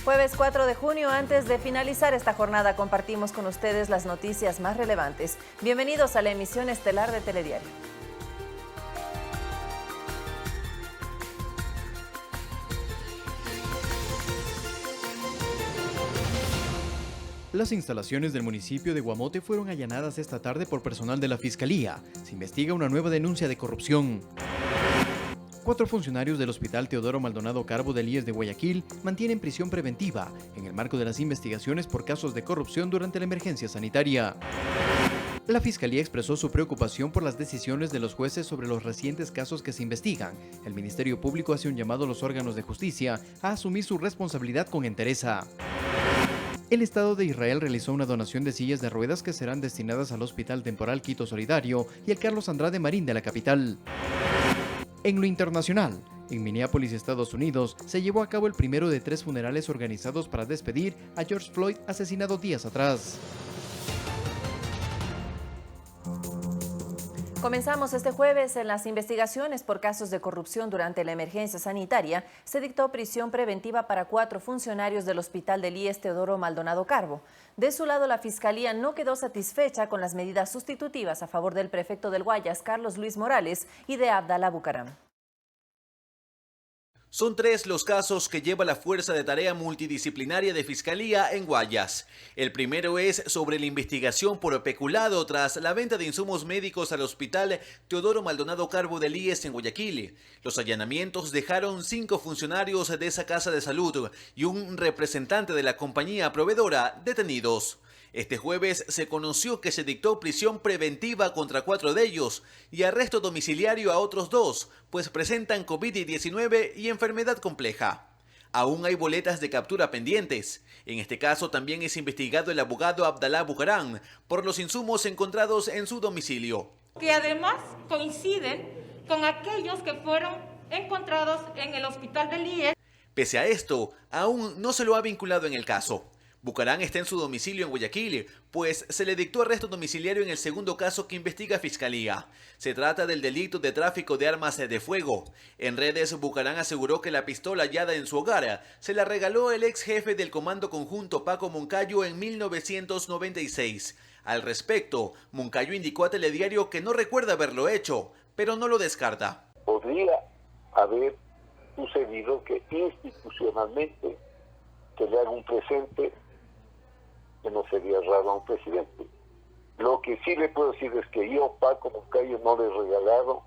Jueves 4 de junio, antes de finalizar esta jornada, compartimos con ustedes las noticias más relevantes. Bienvenidos a la emisión estelar de Telediario. Las instalaciones del municipio de Guamote fueron allanadas esta tarde por personal de la Fiscalía. Se investiga una nueva denuncia de corrupción. 4 funcionarios del Hospital Teodoro Maldonado Carbo del IES de Guayaquil mantienen prisión preventiva en el marco de las investigaciones por casos de corrupción durante la emergencia sanitaria. La Fiscalía expresó su preocupación por las decisiones de los jueces sobre los recientes casos que se investigan. El Ministerio Público hace un llamado a los órganos de justicia a asumir su responsabilidad con entereza. El Estado de Israel realizó una donación de sillas de ruedas que serán destinadas al Hospital Temporal Quito Solidario y al Carlos Andrade Marín de la capital. En lo internacional, en Minneapolis, Estados Unidos, se llevó a cabo el primero de 3 funerales organizados para despedir a George Floyd, asesinado días atrás. Comenzamos este jueves. En las investigaciones por casos de corrupción durante la emergencia sanitaria, se dictó prisión preventiva para 4 funcionarios del Hospital del IES Teodoro Maldonado Carbo. De su lado, la Fiscalía no quedó satisfecha con las medidas sustitutivas a favor del prefecto del Guayas, Carlos Luis Morales, y de Abdalá Bucaram. Son 3 los casos que lleva la Fuerza de Tarea Multidisciplinaria de Fiscalía en Guayas. El primero es sobre la investigación por peculado tras la venta de insumos médicos al Hospital Teodoro Maldonado Carbo del IES en Guayaquil. Los allanamientos dejaron 5 funcionarios de esa casa de salud y un representante de la compañía proveedora detenidos. Este jueves se conoció que se dictó prisión preventiva contra 4 de ellos y arresto domiciliario a otros 2, pues presentan COVID-19 y enfermedad compleja. Aún hay boletas de captura pendientes. En este caso también es investigado el abogado Abdalá Bucaram por los insumos encontrados en su domicilio. Que además coinciden con aquellos que fueron encontrados en el hospital del IES. Pese a esto, aún no se lo ha vinculado en el caso. Bucaram está en su domicilio en Guayaquil, pues se le dictó arresto domiciliario en el segundo caso que investiga Fiscalía. Se trata del delito de tráfico de armas de fuego. En redes, Bucaram aseguró que la pistola hallada en su hogar se la regaló el ex jefe del Comando Conjunto Paco Moncayo en 1996. Al respecto, Moncayo indicó a Telediario que no recuerda haberlo hecho, pero no lo descarta. Podría haber sucedido que institucionalmente se le haga un presente que no sería raro a un presidente. Lo que sí le puedo decir es que yo, Paco Moncayo, no le he regalado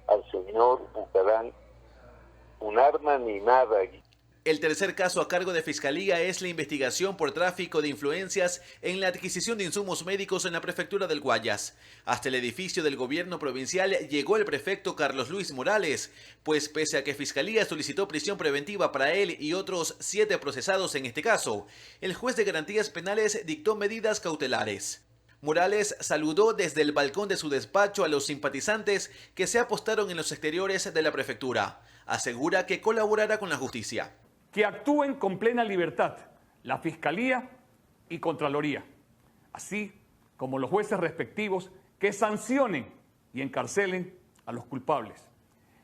al señor Bucaram un arma ni nada. El tercer caso a cargo de Fiscalía es la investigación por tráfico de influencias en la adquisición de insumos médicos en la prefectura del Guayas. Hasta el edificio del gobierno provincial llegó el prefecto Carlos Luis Morales, pues pese a que Fiscalía solicitó prisión preventiva para él y otros 7 procesados en este caso, el juez de garantías penales dictó medidas cautelares. Morales saludó desde el balcón de su despacho a los simpatizantes que se apostaron en los exteriores de la prefectura. Asegura que colaborará con la justicia. Que actúen con plena libertad la Fiscalía y Contraloría, así como los jueces respectivos que sancionen y encarcelen a los culpables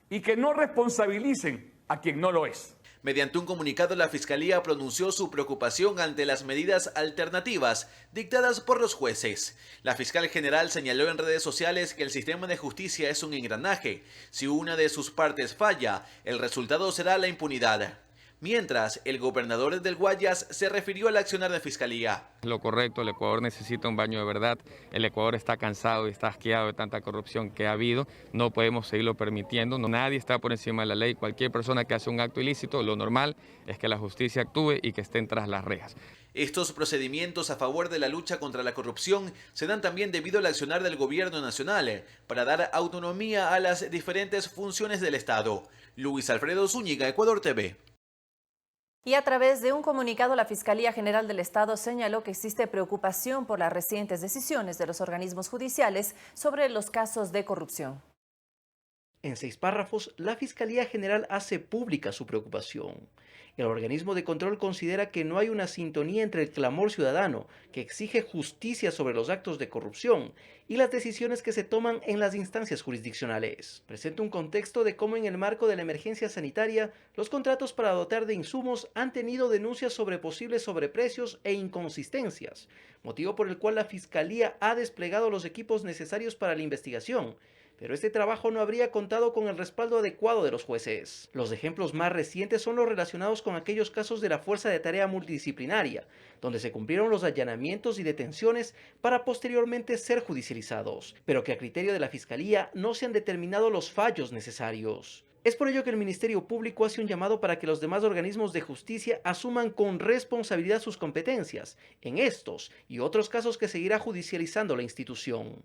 y que no responsabilicen a quien no lo es. Mediante un comunicado, la Fiscalía pronunció su preocupación ante las medidas alternativas dictadas por los jueces. La fiscal general señaló en redes sociales que el sistema de justicia es un engranaje. Si una de sus partes falla, el resultado será la impunidad. Mientras, el gobernador del Guayas se refirió al accionar de Fiscalía. Lo correcto, el Ecuador necesita un baño de verdad, el Ecuador está cansado y está asqueado de tanta corrupción que ha habido, no podemos seguirlo permitiendo, nadie está por encima de la ley, cualquier persona que hace un acto ilícito, lo normal es que la justicia actúe y que estén tras las rejas. Estos procedimientos a favor de la lucha contra la corrupción se dan también debido al accionar del gobierno nacional para dar autonomía a las diferentes funciones del Estado. Luis Alfredo Zúñiga, Ecuador TV. Y a través de un comunicado, la Fiscalía General del Estado señaló que existe preocupación por las recientes decisiones de los organismos judiciales sobre los casos de corrupción. En 6 párrafos, la Fiscalía General hace pública su preocupación. El organismo de control considera que no hay una sintonía entre el clamor ciudadano, que exige justicia sobre los actos de corrupción, y las decisiones que se toman en las instancias jurisdiccionales. Presenta un contexto de cómo en el marco de la emergencia sanitaria, los contratos para dotar de insumos han tenido denuncias sobre posibles sobreprecios e inconsistencias, motivo por el cual la Fiscalía ha desplegado los equipos necesarios para la investigación, pero este trabajo no habría contado con el respaldo adecuado de los jueces. Los ejemplos más recientes son los relacionados con aquellos casos de la Fuerza de Tarea Multidisciplinaria, donde se cumplieron los allanamientos y detenciones para posteriormente ser judicializados, pero que a criterio de la Fiscalía no se han determinado los fallos necesarios. Es por ello que el Ministerio Público hace un llamado para que los demás organismos de justicia asuman con responsabilidad sus competencias en estos y otros casos que seguirá judicializando la institución.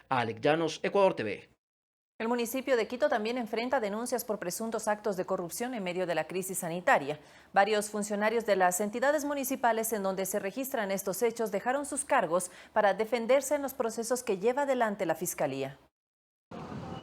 Alex Llanos, Ecuador TV. El municipio de Quito también enfrenta denuncias por presuntos actos de corrupción en medio de la crisis sanitaria. Varios funcionarios de las entidades municipales en donde se registran estos hechos dejaron sus cargos para defenderse en los procesos que lleva adelante la Fiscalía.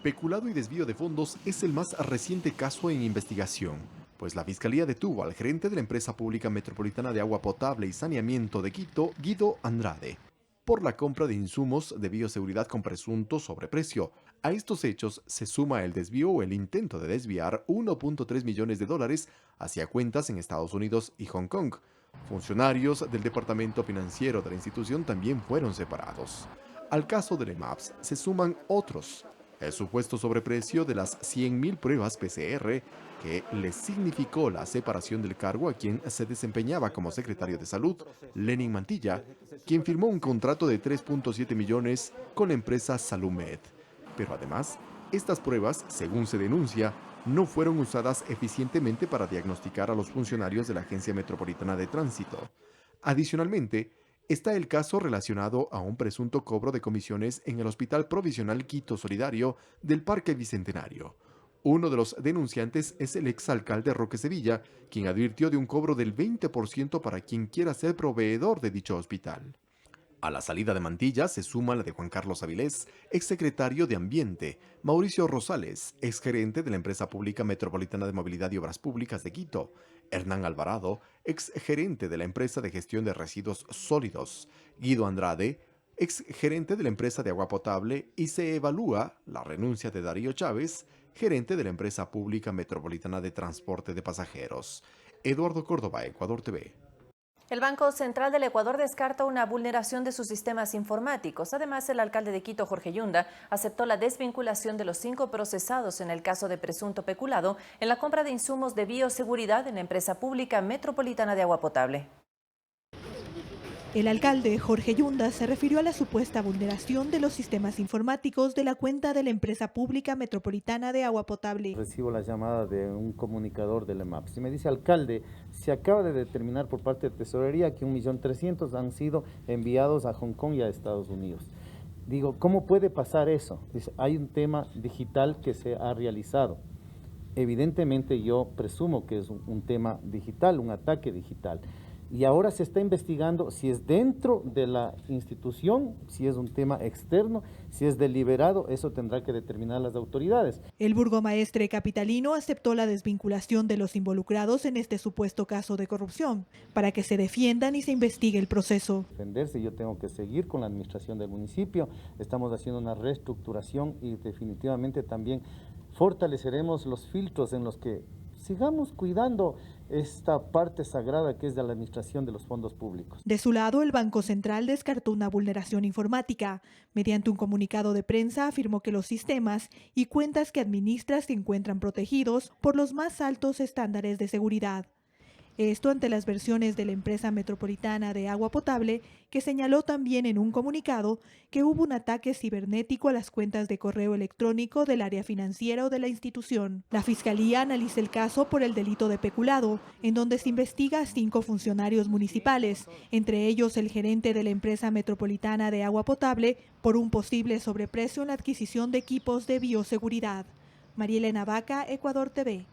Peculado y desvío de fondos es el más reciente caso en investigación, pues la Fiscalía detuvo al gerente de la empresa pública metropolitana de agua potable y saneamiento de Quito, Guido Andrade, por la compra de insumos de bioseguridad con presunto sobreprecio. A estos hechos se suma el desvío o el intento de desviar 1.3 millones de dólares hacia cuentas en Estados Unidos y Hong Kong. Funcionarios del departamento financiero de la institución también fueron separados. Al caso del EMAPS se suman otros. El supuesto sobreprecio de las 100.000 pruebas PCR que le significó la separación del cargo a quien se desempeñaba como secretario de Salud, Lenin Mantilla, quien firmó un contrato de 3.7 millones con la empresa Salumed. Pero además, estas pruebas, según se denuncia, no fueron usadas eficientemente para diagnosticar a los funcionarios de la Agencia Metropolitana de Tránsito. Adicionalmente, está el caso relacionado a un presunto cobro de comisiones en el Hospital Provisional Quito Solidario del Parque Bicentenario. Uno de los denunciantes es el exalcalde Roque Sevilla, quien advirtió de un cobro del 20% para quien quiera ser proveedor de dicho hospital. A la salida de Mantilla se suma la de Juan Carlos Avilés, exsecretario de Ambiente, Mauricio Rosales, exgerente de la empresa pública metropolitana de movilidad y obras públicas de Quito, Hernán Alvarado, exgerente de la empresa de gestión de residuos sólidos, Guido Andrade, exgerente de la empresa de agua potable, y se evalúa la renuncia de Darío Chávez, gerente de la empresa pública metropolitana de transporte de pasajeros. Eduardo Córdoba, Ecuador TV. El Banco Central del Ecuador descarta una vulneración de sus sistemas informáticos. Además, el alcalde de Quito, Jorge Yunda, aceptó la desvinculación de los 5 procesados en el caso de presunto peculado en la compra de insumos de bioseguridad en la empresa pública metropolitana de agua potable. El alcalde, Jorge Yunda, se refirió a la supuesta vulneración de los sistemas informáticos de la cuenta de la empresa pública metropolitana de agua potable. Recibo la llamada de un comunicador del EMAPS y me dice: alcalde, se acaba de determinar por parte de Tesorería que 1.300.000 han sido enviados a Hong Kong y a Estados Unidos. Digo, ¿cómo puede pasar eso? Dice, hay un tema digital que se ha realizado. Evidentemente yo presumo que es un tema digital, un ataque digital. Y ahora se está investigando si es dentro de la institución, si es un tema externo, si es deliberado, eso tendrá que determinar las autoridades. El burgomaestre capitalino aceptó la desvinculación de los involucrados en este supuesto caso de corrupción, para que se defiendan y se investigue el proceso. Defenderse, yo tengo que seguir con la administración del municipio, estamos haciendo una reestructuración y definitivamente también fortaleceremos los filtros en los que sigamos cuidando esta parte sagrada que es de la administración de los fondos públicos. De su lado, el Banco Central descartó una vulneración informática. Mediante un comunicado de prensa afirmó que los sistemas y cuentas que administra se encuentran protegidos por los más altos estándares de seguridad. Esto ante las versiones de la empresa metropolitana de agua potable, que señaló también en un comunicado que hubo un ataque cibernético a las cuentas de correo electrónico del área financiera o de la institución. La Fiscalía analiza el caso por el delito de peculado, en donde se investiga a 5 funcionarios municipales, entre ellos el gerente de la empresa metropolitana de agua potable, por un posible sobreprecio en la adquisición de equipos de bioseguridad. María Elena Vaca, Ecuador TV.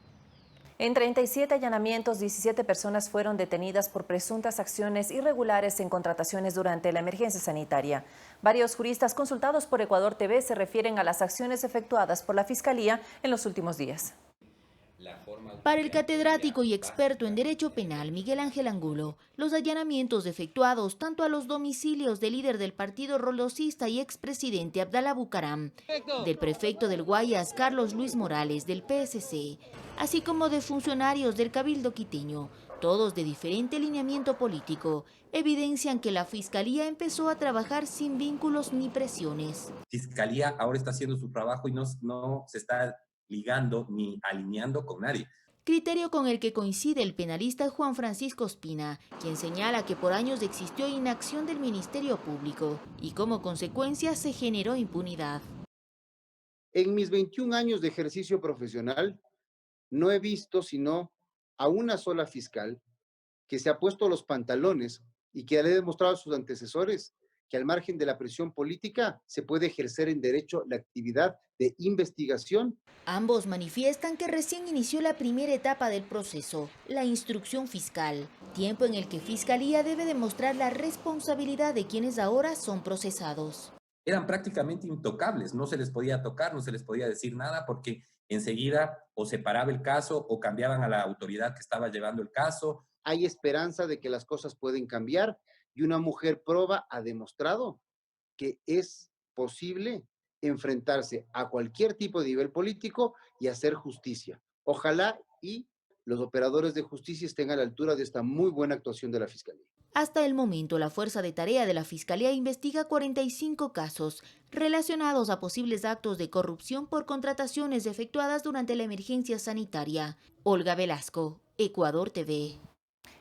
En 37 allanamientos, 17 personas fueron detenidas por presuntas acciones irregulares en contrataciones durante la emergencia sanitaria. Varios juristas consultados por Ecuador TV se refieren a las acciones efectuadas por la Fiscalía en los últimos días. La forma Para el catedrático y experto en Derecho Penal Miguel Ángel Angulo, los allanamientos efectuados tanto a los domicilios del líder del partido rolosista y expresidente Abdalá Bucaram, del prefecto del Guayas Carlos Luis Morales del PSC, así como de funcionarios del Cabildo quiteño, todos de diferente lineamiento político, evidencian que la Fiscalía empezó a trabajar sin vínculos ni presiones. Fiscalía ahora está haciendo su trabajo y no se está ligando ni alineando con nadie. Criterio con el que coincide el penalista Juan Francisco Espina, quien señala que por años existió inacción del Ministerio Público y como consecuencia se generó impunidad. En mis 21 años de ejercicio profesional, no he visto sino a una sola fiscal que se ha puesto los pantalones y que le ha demostrado a sus antecesores que al margen de la presión política se puede ejercer en derecho la actividad de investigación. Ambos manifiestan que recién inició la primera etapa del proceso, la instrucción fiscal, tiempo en el que Fiscalía debe demostrar la responsabilidad de quienes ahora son procesados. Eran prácticamente intocables, no se les podía tocar, no se les podía decir nada porque enseguida o se paraba el caso o cambiaban a la autoridad que estaba llevando el caso. Hay esperanza de que las cosas pueden cambiar y una mujer proba ha demostrado que es posible enfrentarse a cualquier tipo de nivel político y hacer justicia. Ojalá y los operadores de justicia estén a la altura de esta muy buena actuación de la Fiscalía. Hasta el momento, la Fuerza de Tarea de la Fiscalía investiga 45 casos relacionados a posibles actos de corrupción por contrataciones efectuadas durante la emergencia sanitaria. Olga Velasco, Ecuador TV.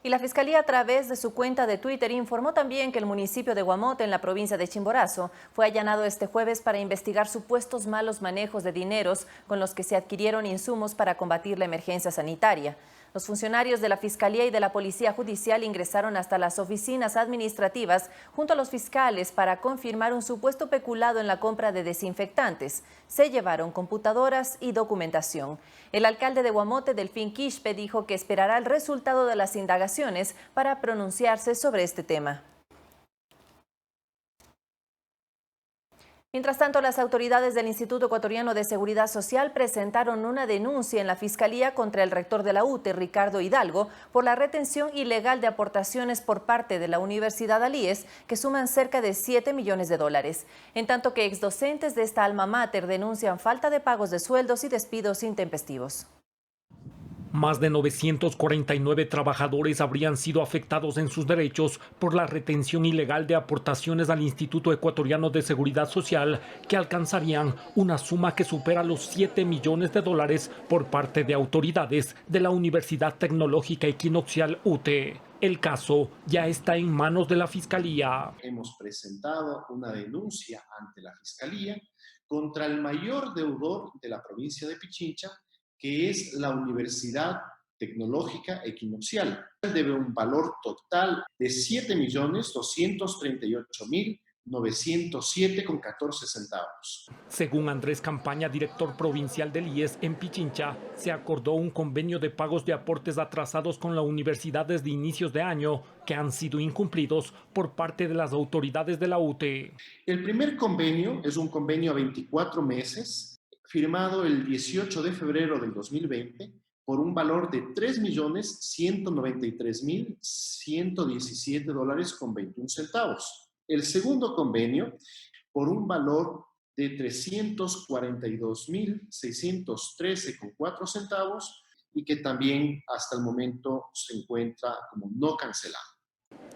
Y la Fiscalía, a través de su cuenta de Twitter, informó también que el municipio de Guamote, en la provincia de Chimborazo, fue allanado este jueves para investigar supuestos malos manejos de dineros con los que se adquirieron insumos para combatir la emergencia sanitaria. Los funcionarios de la Fiscalía y de la Policía Judicial ingresaron hasta las oficinas administrativas junto a los fiscales para confirmar un supuesto peculado en la compra de desinfectantes. Se llevaron computadoras y documentación. El alcalde de Guamote, Delfín Quispe, dijo que esperará el resultado de las indagaciones para pronunciarse sobre este tema. Mientras tanto, las autoridades del Instituto Ecuatoriano de Seguridad Social presentaron una denuncia en la Fiscalía contra el rector de la UTE, Ricardo Hidalgo, por la retención ilegal de aportaciones por parte de la Universidad Alíes, que suman cerca de 7 millones de dólares. En tanto que exdocentes de esta alma mater denuncian falta de pagos de sueldos y despidos intempestivos. Más de 949 trabajadores habrían sido afectados en sus derechos por la retención ilegal de aportaciones al Instituto Ecuatoriano de Seguridad Social, que alcanzarían una suma que supera los 7 millones de dólares por parte de autoridades de la Universidad Tecnológica Equinoccial UTE. El caso ya está en manos de la Fiscalía. Hemos presentado una denuncia ante la Fiscalía contra el mayor deudor de la provincia de Pichincha, que es la Universidad Tecnológica Equinoccial. Debe un valor total de 7.238.907,14 centavos. Según Andrés Campaña, director provincial del IES en Pichincha, se acordó un convenio de pagos de aportes atrasados con la universidad desde inicios de año que han sido incumplidos por parte de las autoridades de la UTE. El primer convenio es un convenio a 24 meses, firmado el 18 de febrero del 2020 por un valor de $3.193.117,21. El segundo convenio por un valor de $342.613,4 y que también hasta el momento se encuentra como no cancelado.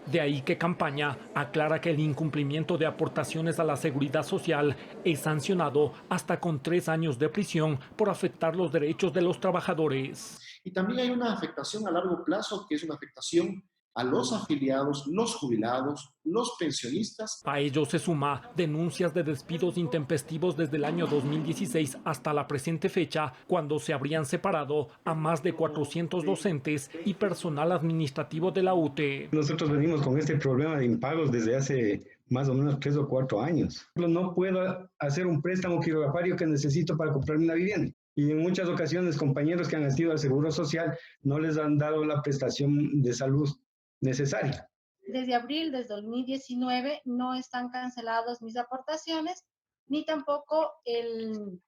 De ahí que Campaña aclara que el incumplimiento de aportaciones a la seguridad social es sancionado hasta con 3 años de prisión por afectar los derechos de los trabajadores. Y también hay una afectación a largo plazo, que es una afectación a los afiliados, los jubilados, los pensionistas. A ello se suma denuncias de despidos intempestivos desde el año 2016 hasta la presente fecha, cuando se habrían separado a más de 400 docentes y personal administrativo de la UTE. Nosotros venimos con este problema de impagos desde hace más o menos 3 o 4 años. No puedo hacer un préstamo quirogafario que necesito para comprarme una vivienda. Y en muchas ocasiones compañeros que han asistido al Seguro Social no les han dado la prestación de salud necesaria. Desde abril del 2019 no están cancelados mis aportaciones, ni tampoco el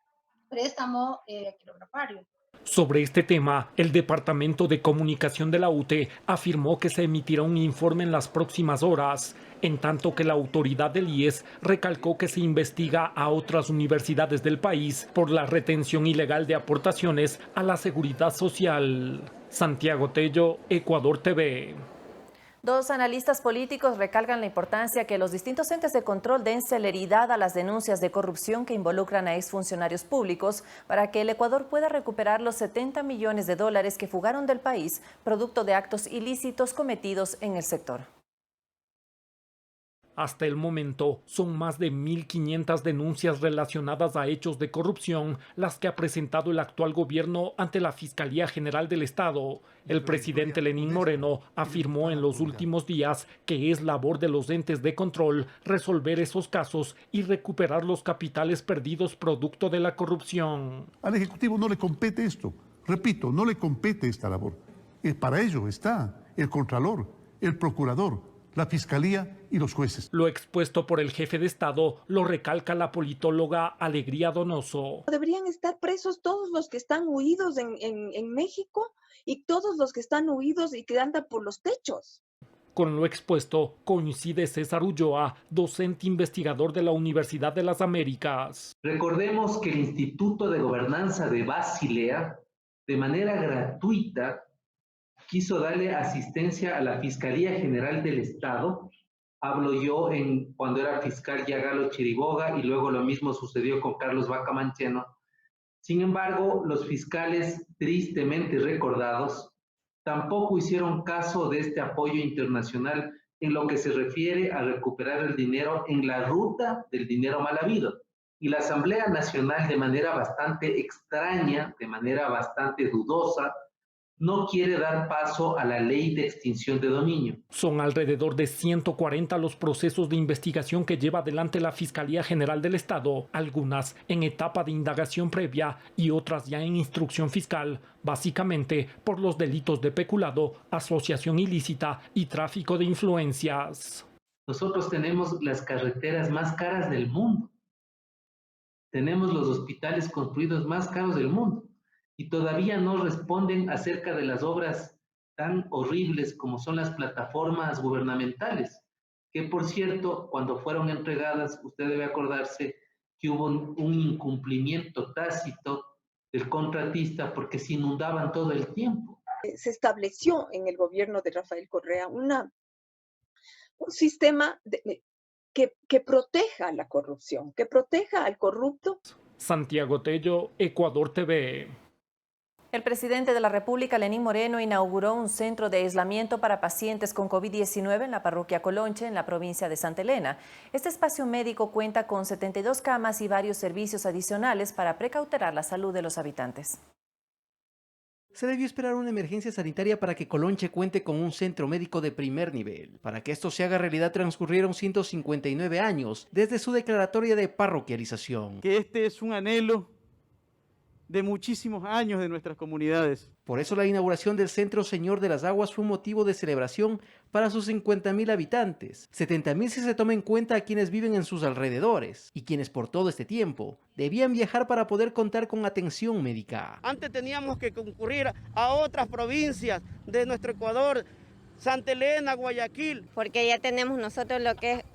préstamo quirogafario. Sobre este tema, el Departamento de Comunicación de la UTE afirmó que se emitirá un informe en las próximas horas, en tanto que la autoridad del IES recalcó que se investiga a otras universidades del país por la retención ilegal de aportaciones a la seguridad social. Santiago Tello, Ecuador TV. Dos analistas políticos recalcan la importancia que los distintos entes de control den celeridad a las denuncias de corrupción que involucran a exfuncionarios públicos para que el Ecuador pueda recuperar los 70 millones de dólares que fugaron del país, producto de actos ilícitos cometidos en el sector. Hasta el momento, son más de 1.500 denuncias relacionadas a hechos de corrupción las que ha presentado el actual gobierno ante la Fiscalía General del Estado. El presidente Lenín Moreno afirmó en los últimos días que es labor de los entes de control resolver esos casos y recuperar los capitales perdidos producto de la corrupción. Al Ejecutivo no le compete esto. Repito, no le compete esta labor. Para ello está el Contralor, el Procurador, la Fiscalía y los jueces. Lo expuesto por el jefe de Estado lo recalca la politóloga Alegría Donoso. Deberían estar presos todos los que están huidos en México y todos los que están huidos y que andan por los techos. Con lo expuesto coincide César Ulloa, docente investigador de la Universidad de las Américas. Recordemos que el Instituto de Gobernanza de Basilea, de manera gratuita, quiso darle asistencia a la Fiscalía General del Estado. Hablo yo cuando era fiscal Galo Chiriboga y luego lo mismo sucedió con Carlos Vaca Mancheno. Sin embargo, los fiscales tristemente recordados tampoco hicieron caso de este apoyo internacional en lo que se refiere a recuperar el dinero en la ruta del dinero mal habido. Y la Asamblea Nacional, de manera bastante extraña, de manera bastante dudosa, no quiere dar paso a la ley de extinción de dominio. Son alrededor de 140 los procesos de investigación que lleva adelante la Fiscalía General del Estado, algunas en etapa de indagación previa y otras ya en instrucción fiscal, básicamente por los delitos de peculado, asociación ilícita y tráfico de influencias. Nosotros tenemos las carreteras más caras del mundo. Tenemos los hospitales construidos más caros del mundo. Y todavía no responden acerca de las obras tan horribles como son las plataformas gubernamentales, que por cierto, cuando fueron entregadas, usted debe acordarse que hubo un incumplimiento tácito del contratista porque se inundaban todo el tiempo. Se estableció en el gobierno de Rafael Correa un sistema que proteja la corrupción, que proteja al corrupto. Santiago Tello, Ecuador TV. El presidente de la República, Lenín Moreno, inauguró un centro de aislamiento para pacientes con COVID-19 en la parroquia Colonche, en la provincia de Santa Elena. Este espacio médico cuenta con 72 camas y varios servicios adicionales para precautelar la salud de los habitantes. Se debió esperar una emergencia sanitaria para que Colonche cuente con un centro médico de primer nivel. Para que esto se haga realidad transcurrieron 159 años desde su declaratoria de parroquialización. Que este es un anhelo de muchísimos años de nuestras comunidades. Por eso la inauguración del Centro Señor de las Aguas fue un motivo de celebración para sus 50.000 habitantes, 70.000 si se toma en cuenta a quienes viven en sus alrededores y quienes por todo este tiempo debían viajar para poder contar con atención médica. Antes teníamos que concurrir a otras provincias de nuestro Ecuador, Santa Elena, Guayaquil. Porque ya tenemos nosotros lo que es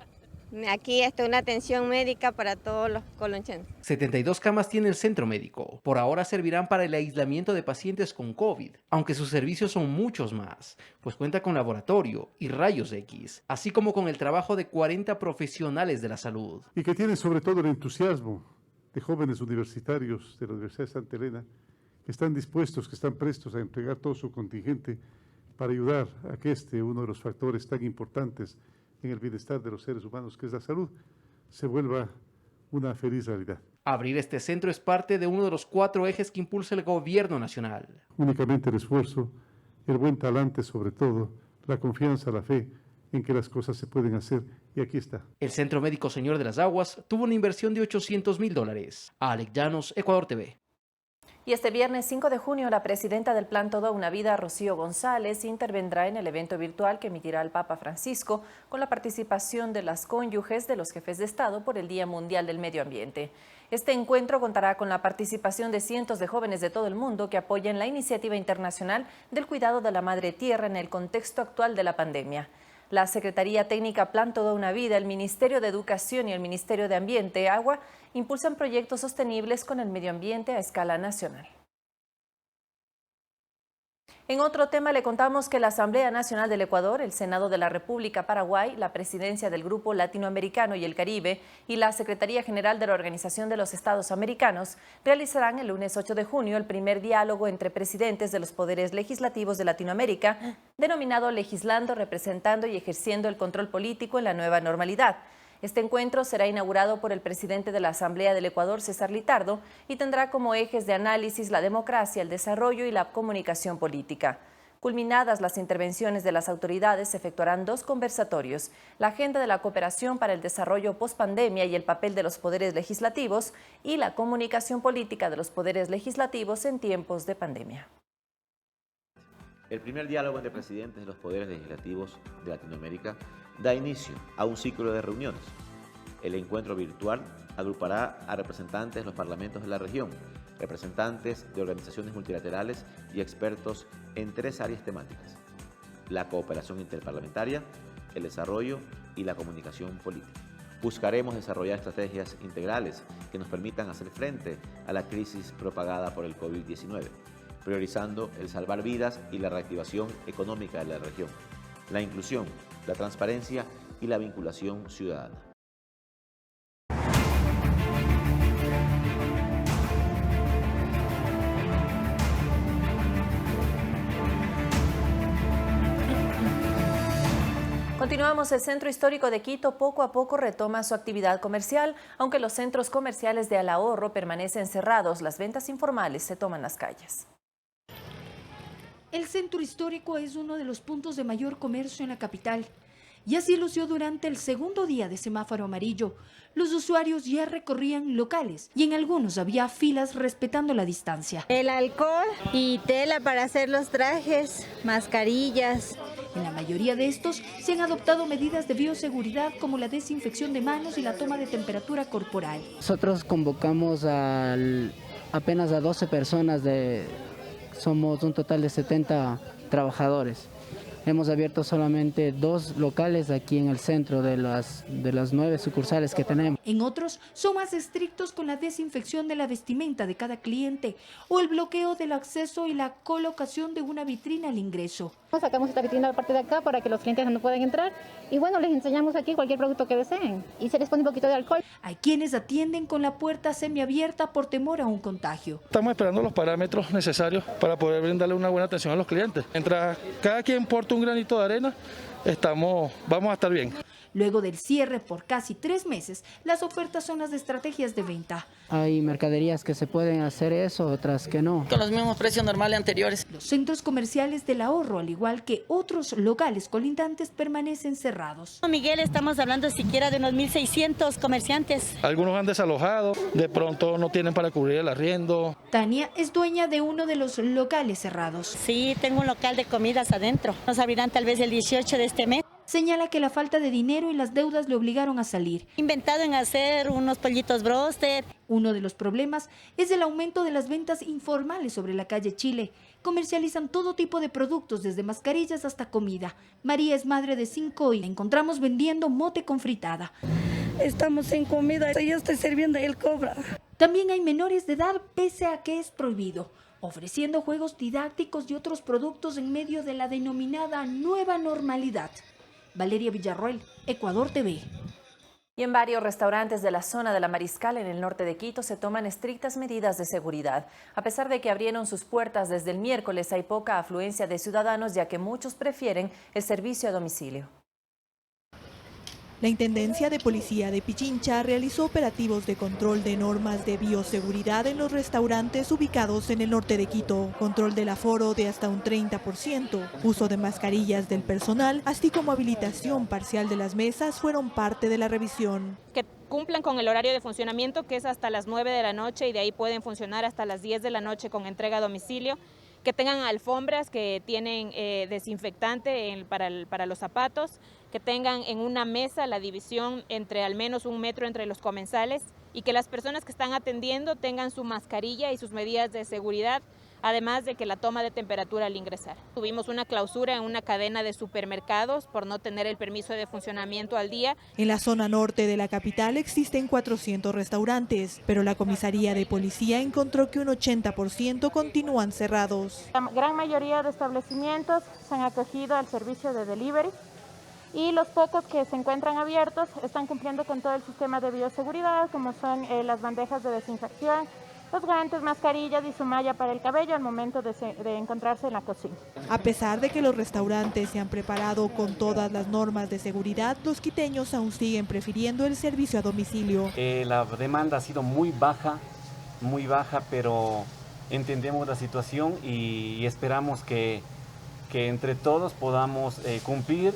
aquí una atención médica para todos los colonchenos. 72 camas tiene el centro médico. Por ahora servirán para el aislamiento de pacientes con COVID, aunque sus servicios son muchos más, pues cuenta con laboratorio y rayos X, así como con el trabajo de 40 profesionales de la salud. Y que tiene sobre todo el entusiasmo de jóvenes universitarios de la Universidad de Santa Elena, que están dispuestos, que están prestos a entregar todo su contingente para ayudar a que uno de los factores tan importantes en el bienestar de los seres humanos, que es la salud, se vuelva una feliz realidad. Abrir este centro es parte de uno de los 4 ejes que impulsa el gobierno nacional. Únicamente el esfuerzo, el buen talante sobre todo, la confianza, la fe en que las cosas se pueden hacer, y aquí está. El Centro Médico Señor de las Aguas tuvo una inversión de $800.000. Alex Llanos, Ecuador TV. Y este viernes 5 de junio, la presidenta del Plan Toda una Vida, Rocío González, intervendrá en el evento virtual que emitirá el Papa Francisco con la participación de las cónyuges de los jefes de Estado por el Día Mundial del Medio Ambiente. Este encuentro contará con la participación de cientos de jóvenes de todo el mundo que apoyan la iniciativa internacional del cuidado de la Madre Tierra en el contexto actual de la pandemia. La Secretaría Técnica Plan Toda una Vida, el Ministerio de Educación y el Ministerio de Ambiente, Agua, impulsan proyectos sostenibles con el medio ambiente a escala nacional. En otro tema le contamos que la Asamblea Nacional del Ecuador, el Senado de la República Paraguay, la Presidencia del Grupo Latinoamericano y el Caribe y la Secretaría General de la Organización de los Estados Americanos realizarán el lunes 8 de junio el primer diálogo entre presidentes de los poderes legislativos de Latinoamérica, denominado Legislando, Representando y Ejerciendo el Control Político en la Nueva Normalidad. Este encuentro será inaugurado por el presidente de la Asamblea del Ecuador, César Litardo, y tendrá como ejes de análisis la democracia, el desarrollo y la comunicación política. Culminadas las intervenciones de las autoridades, se efectuarán 2 conversatorios: la agenda de la cooperación para el desarrollo pospandemia y el papel de los poderes legislativos, y la comunicación política de los poderes legislativos en tiempos de pandemia. El primer diálogo entre presidentes de los poderes legislativos de Latinoamérica da inicio a un ciclo de reuniones. El encuentro virtual agrupará a representantes de los parlamentos de la región, representantes de organizaciones multilaterales y expertos en 3 áreas temáticas: la cooperación interparlamentaria, el desarrollo y la comunicación política. Buscaremos desarrollar estrategias integrales que nos permitan hacer frente a la crisis propagada por el COVID-19, priorizando el salvar vidas y la reactivación económica de la región, la inclusión, la transparencia y la vinculación ciudadana. Continuamos. El Centro Histórico de Quito poco a poco retoma su actividad comercial, aunque los centros comerciales de Al Ahorro permanecen cerrados. Las ventas informales se toman las calles. El centro histórico es uno de los puntos de mayor comercio en la capital, y así lució durante el segundo día de semáforo amarillo. Los usuarios ya recorrían locales y en algunos había filas respetando la distancia. El alcohol y tela para hacer los trajes, mascarillas. En la mayoría de estos se han adoptado medidas de bioseguridad como la desinfección de manos y la toma de temperatura corporal. Nosotros convocamos apenas a 12 personas somos un total de 70 trabajadores. Hemos abierto solamente 2 locales aquí en el centro de las 9 sucursales que tenemos. En otros son más estrictos con la desinfección de la vestimenta de cada cliente o el bloqueo del acceso y la colocación de una vitrina al ingreso. Sacamos esta vitrina a la parte de acá para que los clientes no puedan entrar y bueno, les enseñamos aquí cualquier producto que deseen y se les pone un poquito de alcohol. Hay quienes atienden con la puerta semiabierta por temor a un contagio. Estamos esperando los parámetros necesarios para poder brindarle una buena atención a los clientes. Mientras cada quien porte un granito de arena, vamos a estar bien. Luego del cierre por casi 3 meses, las ofertas son las de estrategias de venta. Hay mercaderías que se pueden hacer eso, otras que no. Con los mismos precios normales anteriores. Los centros comerciales del Ahorro, al igual que otros locales colindantes, permanecen cerrados. Miguel, estamos hablando siquiera de unos 1.600 comerciantes. Algunos han desalojado, de pronto no tienen para cubrir el arriendo. Tania es dueña de uno de los locales cerrados. Sí, tengo un local de comidas adentro. Nos abrirán tal vez el 18 de este mes. Señala que la falta de dinero y las deudas le obligaron a salir. Inventado en hacer unos pollitos broster. Uno de los problemas es el aumento de las ventas informales sobre la calle Chile. Comercializan todo tipo de productos, desde mascarillas hasta comida. María es madre de 5 y la encontramos vendiendo mote con fritada. Estamos sin comida, yo estoy sirviendo y él cobra. También hay menores de edad, pese a que es prohibido, ofreciendo juegos didácticos y otros productos en medio de la denominada nueva normalidad. Valeria Villarroel, Ecuador TV. Y en varios restaurantes de la zona de La Mariscal, en el norte de Quito, se toman estrictas medidas de seguridad. A pesar de que abrieron sus puertas desde el miércoles, hay poca afluencia de ciudadanos, ya que muchos prefieren el servicio a domicilio. La Intendencia de Policía de Pichincha realizó operativos de control de normas de bioseguridad en los restaurantes ubicados en el norte de Quito, control del aforo de hasta un 30%, uso de mascarillas del personal, así como habilitación parcial de las mesas fueron parte de la revisión. Que cumplan con el horario de funcionamiento, que es hasta las 9 de la noche y de ahí pueden funcionar hasta las 10 de la noche con entrega a domicilio. Que tengan alfombras que tienen desinfectante para los zapatos, que tengan en una mesa la división entre al menos 1 metro entre los comensales y que las personas que están atendiendo tengan su mascarilla y sus medidas de seguridad, además de que la toma de temperatura al ingresar. Tuvimos una clausura en una cadena de supermercados por no tener el permiso de funcionamiento al día. En la zona norte de la capital existen 400 restaurantes, pero la comisaría de policía encontró que un 80% continúan cerrados. La gran mayoría de establecimientos se han acogido al servicio de delivery y los pocos que se encuentran abiertos están cumpliendo con todo el sistema de bioseguridad, como son las bandejas de desinfección, los guantes, mascarillas y su malla para el cabello al momento de encontrarse en la cocina. A pesar de que los restaurantes se han preparado con todas las normas de seguridad, los quiteños aún siguen prefiriendo el servicio a domicilio. La demanda ha sido muy baja, pero entendemos la situación y esperamos que entre todos podamos cumplir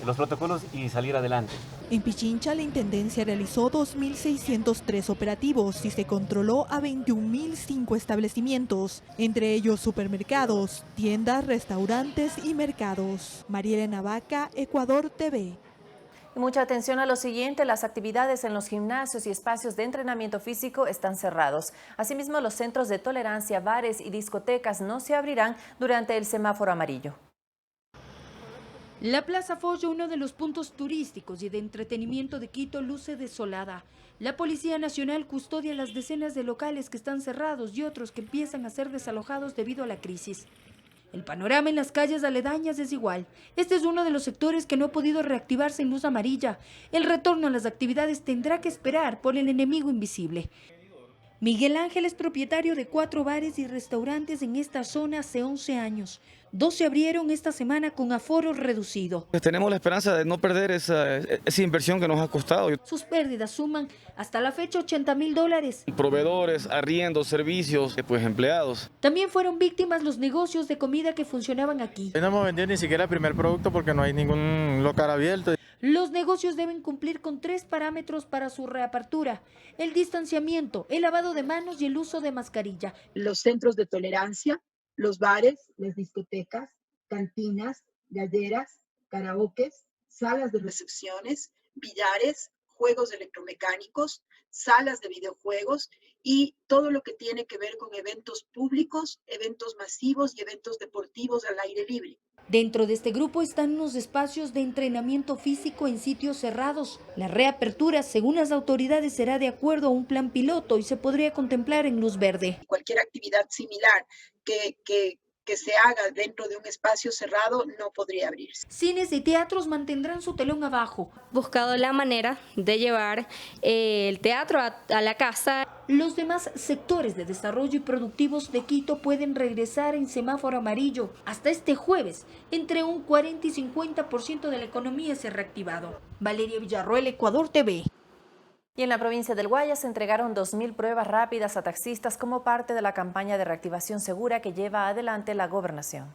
los protocolos y salir adelante. En Pichincha, la Intendencia realizó 2.603 operativos y se controló a 21.005 establecimientos, entre ellos supermercados, tiendas, restaurantes y mercados. Marielena Vaca, Ecuador TV. Y mucha atención a lo siguiente, las actividades en los gimnasios y espacios de entrenamiento físico están cerrados. Asimismo, los centros de tolerancia, bares y discotecas no se abrirán durante el semáforo amarillo. La Plaza Follo, uno de los puntos turísticos y de entretenimiento de Quito, luce desolada. La Policía Nacional custodia las decenas de locales que están cerrados y otros que empiezan a ser desalojados debido a la crisis. El panorama en las calles aledañas es igual. Este es uno de los sectores que no ha podido reactivarse en luz amarilla. El retorno a las actividades tendrá que esperar por el enemigo invisible. Miguel Ángel es propietario de 4 bares y restaurantes en esta zona hace 11 años. 2 se abrieron esta semana con aforo reducido. Tenemos la esperanza de no perder esa inversión que nos ha costado. Sus pérdidas suman hasta la fecha $80.000. Proveedores, arriendos, servicios, empleados. También fueron víctimas los negocios de comida que funcionaban aquí. No hemos vendido ni siquiera el primer producto porque no hay ningún local abierto. Los negocios deben cumplir con 3 parámetros para su reapertura: el distanciamiento, el lavado de manos y el uso de mascarilla. Los centros de tolerancia, los bares, las discotecas, cantinas, galleras, karaokes, salas de recepciones, billares, juegos electromecánicos, salas de videojuegos y todo lo que tiene que ver con eventos públicos, eventos masivos y eventos deportivos al aire libre. Dentro de este grupo están unos espacios de entrenamiento físico en sitios cerrados. La reapertura, según las autoridades, será de acuerdo a un plan piloto y se podría contemplar en luz verde. Cualquier actividad similar que se haga dentro de un espacio cerrado no podría abrirse. Cines y teatros mantendrán su telón abajo. Buscado la manera de llevar el teatro a la casa. Los demás sectores de desarrollo y productivos de Quito pueden regresar en semáforo amarillo. Hasta este jueves, entre un 40 y 50% de la economía se ha reactivado. Valeria Villarroel, Ecuador TV. Y en la provincia del Guayas se entregaron 2.000 pruebas rápidas a taxistas como parte de la campaña de reactivación segura que lleva adelante la gobernación.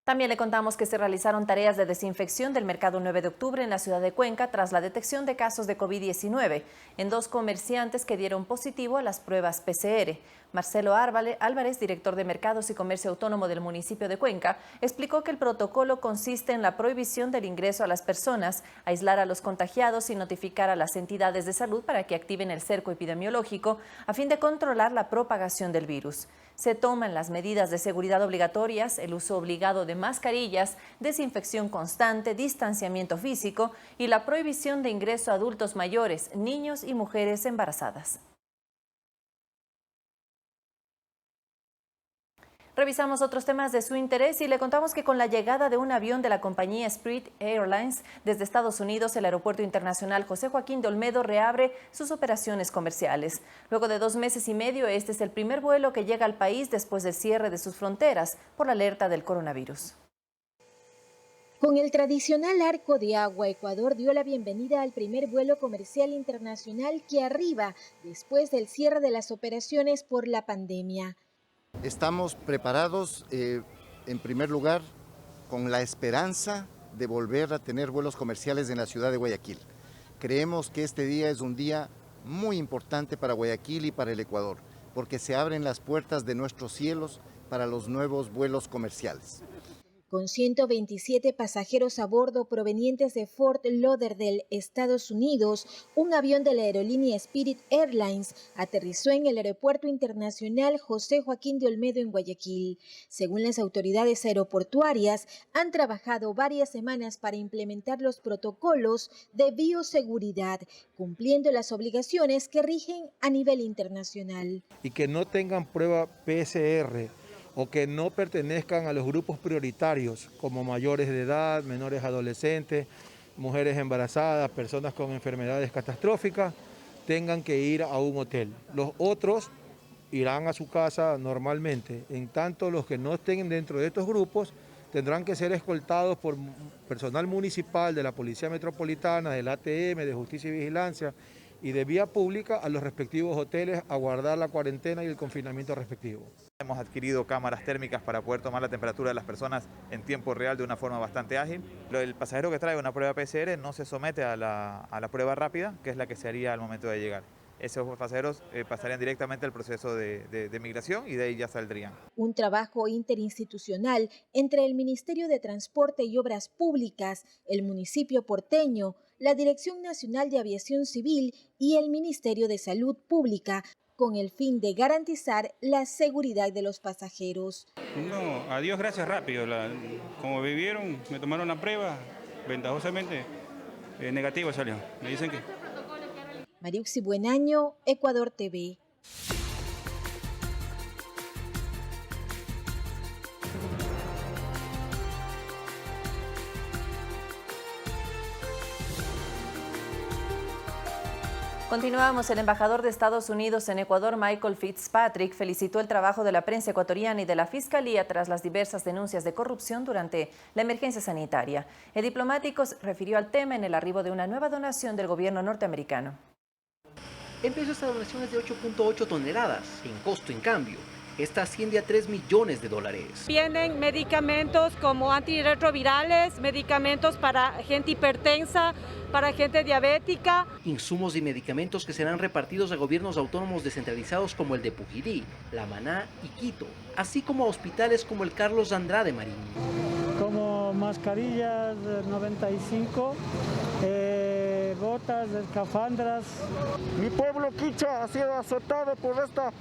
También le contamos que se realizaron tareas de desinfección del mercado 9 de octubre en la ciudad de Cuenca tras la detección de casos de COVID-19 en 2 comerciantes que dieron positivo a las pruebas PCR. Marcelo Álvarez, director de Mercados y Comercio Autónomo del municipio de Cuenca, explicó que el protocolo consiste en la prohibición del ingreso a las personas, aislar a los contagiados y notificar a las entidades de salud para que activen el cerco epidemiológico a fin de controlar la propagación del virus. Se toman las medidas de seguridad obligatorias, el uso obligado de mascarillas, desinfección constante, distanciamiento físico y la prohibición de ingreso a adultos mayores, niños y mujeres embarazadas. Revisamos otros temas de su interés y le contamos que con la llegada de un avión de la compañía Spirit Airlines desde Estados Unidos, el Aeropuerto Internacional José Joaquín de Olmedo reabre sus operaciones comerciales. Luego de 2 meses y medio, este es el primer vuelo que llega al país después del cierre de sus fronteras por la alerta del coronavirus. Con el tradicional arco de agua, Ecuador dio la bienvenida al primer vuelo comercial internacional que arriba después del cierre de las operaciones por la pandemia. Estamos preparados, en primer lugar, con la esperanza de volver a tener vuelos comerciales en la ciudad de Guayaquil. Creemos que este día es un día muy importante para Guayaquil y para el Ecuador, porque se abren las puertas de nuestros cielos para los nuevos vuelos comerciales. Con 127 pasajeros a bordo provenientes de Fort Lauderdale, Estados Unidos, un avión de la aerolínea Spirit Airlines aterrizó en el Aeropuerto Internacional José Joaquín de Olmedo en Guayaquil. Según las autoridades aeroportuarias, han trabajado varias semanas para implementar los protocolos de bioseguridad, cumpliendo las obligaciones que rigen a nivel internacional. Y que no tengan prueba PCR o que no pertenezcan a los grupos prioritarios como mayores de edad, menores adolescentes, mujeres embarazadas, personas con enfermedades catastróficas, tengan que ir a un hotel. Los otros irán a su casa normalmente. En tanto, los que no estén dentro de estos grupos tendrán que ser escoltados por personal municipal de la Policía Metropolitana, del ATM, de Justicia y Vigilancia y de vía pública a los respectivos hoteles a guardar la cuarentena y el confinamiento respectivo. Hemos adquirido cámaras térmicas para poder tomar la temperatura de las personas en tiempo real de una forma bastante ágil. El pasajero que trae una prueba PCR no se somete a la prueba rápida, que es la que se haría al momento de llegar. Esos pasajeros pasarían directamente al proceso de migración y de ahí ya saldrían. Un trabajo interinstitucional entre el Ministerio de Transporte y Obras Públicas, el municipio porteño, la Dirección Nacional de Aviación Civil y el Ministerio de Salud Pública, con el fin de garantizar la seguridad de los pasajeros. No, a Dios gracias rápido. Como vivieron, me tomaron la prueba, ventajosamente negativa salió. Me dicen que... Mariuxi Buenaño, Ecuador TV. Continuamos. El embajador de Estados Unidos en Ecuador, Michael Fitzpatrick, felicitó el trabajo de la prensa ecuatoriana y de la Fiscalía tras las diversas denuncias de corrupción durante la emergencia sanitaria. El diplomático se refirió al tema en el arribo de una nueva donación del gobierno norteamericano. En peso esta donación es de 8.8 toneladas, en costo en cambio esta asciende a $3 millones. Vienen medicamentos como antirretrovirales, medicamentos para gente hipertensa, para gente diabética. Insumos y medicamentos que serán repartidos a gobiernos autónomos descentralizados como el de Puquirí, La Maná y Quito, así como a hospitales como el Carlos Andrade Marín. Como mascarillas 95, botas, escafandras. Mi pueblo quichua ha sido azotado por esta